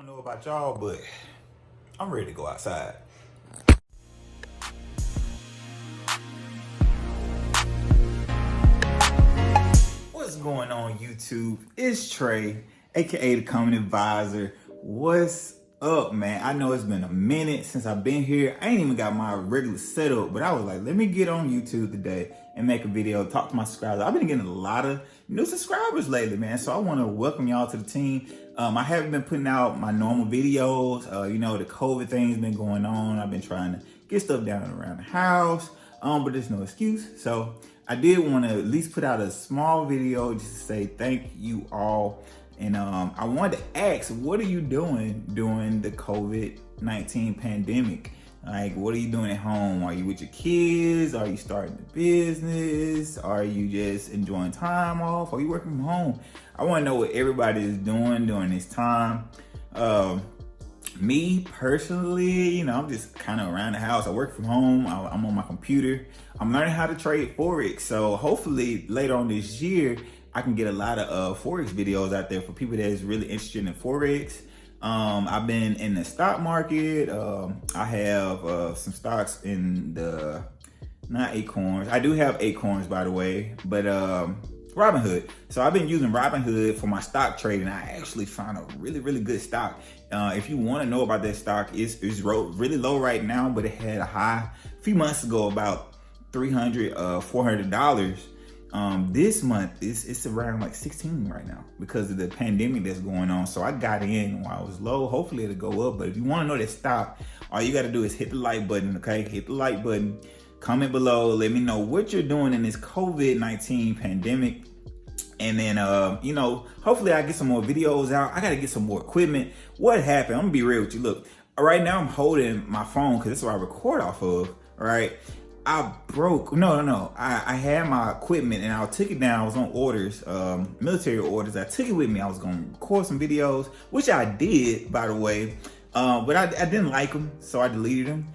don't know about y'all, but I'm ready to go outside. What's going on, YouTube? It's Trey, aka the Common Advisor. What's up, man? I know it's been a minute since I've been here. I ain't even got my regular setup, but I was like, let me get on YouTube today and make a video, talk to my subscribers. I've been getting a lot of new subscribers lately, man. So I want to welcome y'all to the team. I haven't been putting out my normal videos. The COVID thing's been going on. I've been trying to get stuff down around the house, but there's no excuse. So I did want to at least put out a small video just to say thank you all. And I wanted to ask, what are you doing during the COVID-19 pandemic? Like, what are you doing at home? Are you with your kids? Are you starting a business? Are you just enjoying time off? Are you working from home? I want to know what everybody is doing during this time. Me personally, I'm just kind of around the house. I work from home. I'm on my computer. I'm learning how to trade Forex. So hopefully later on this year, I can get a lot of Forex videos out there for people that is really interested in Forex. I've been in the stock market. I have some stocks in not Acorns. I do have Acorns, by the way, but Robinhood. So I've been using Robinhood for my stock trading. I actually found a really, really good stock. If you want to know about that stock, it's really low right now, but it had a high a few months ago, about $300, $400. This month it's around like 16 right now because of the pandemic that's going on. So I got in while it was low. Hopefully it'll go up. But if you want to know that stock, all you got to do is hit the like button. Okay, hit the like button. Comment below. Let me know what you're doing in this COVID-19 pandemic. And then, hopefully I get some more videos out. I got to get some more equipment. What happened? I'm gonna be real with you. Look, right now I'm holding my phone because that's what I record off of. All right. I had my equipment and I took it down. I was on orders, military orders. I took it with me. I was going to record some videos, which I did, by the way. But I didn't like them, so I deleted them.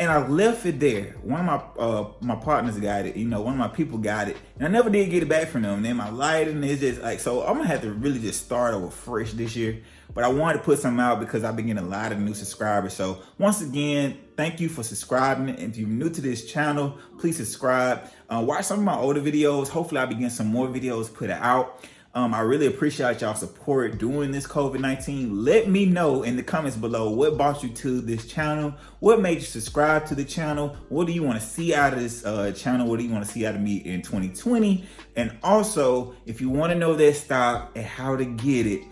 And I left it there. One of my partners got it, one of my people got it. And I never did get it back from them. And then my lighting is just like, so I'm going to have to really just start over fresh this year. But I wanted to put something out because I've been getting a lot of new subscribers. So once again, thank you for subscribing. If you're new to this channel, please subscribe. Watch some of my older videos. Hopefully I'll be getting some more videos put out. I really appreciate y'all support during this COVID-19. Let me know in the comments below what brought you to this channel. What made you subscribe to the channel? What do you want to see out of this channel? What do you want to see out of me in 2020? And also, if you want to know that stock and how to get it,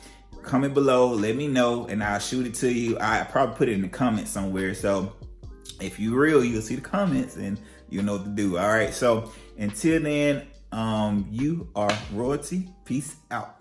comment below, let me know, and I'll shoot it to you. I probably put it in the comments somewhere. So if you're real, you'll see the comments and you'll know what to do. All right. So until then, you are royalty. Peace out.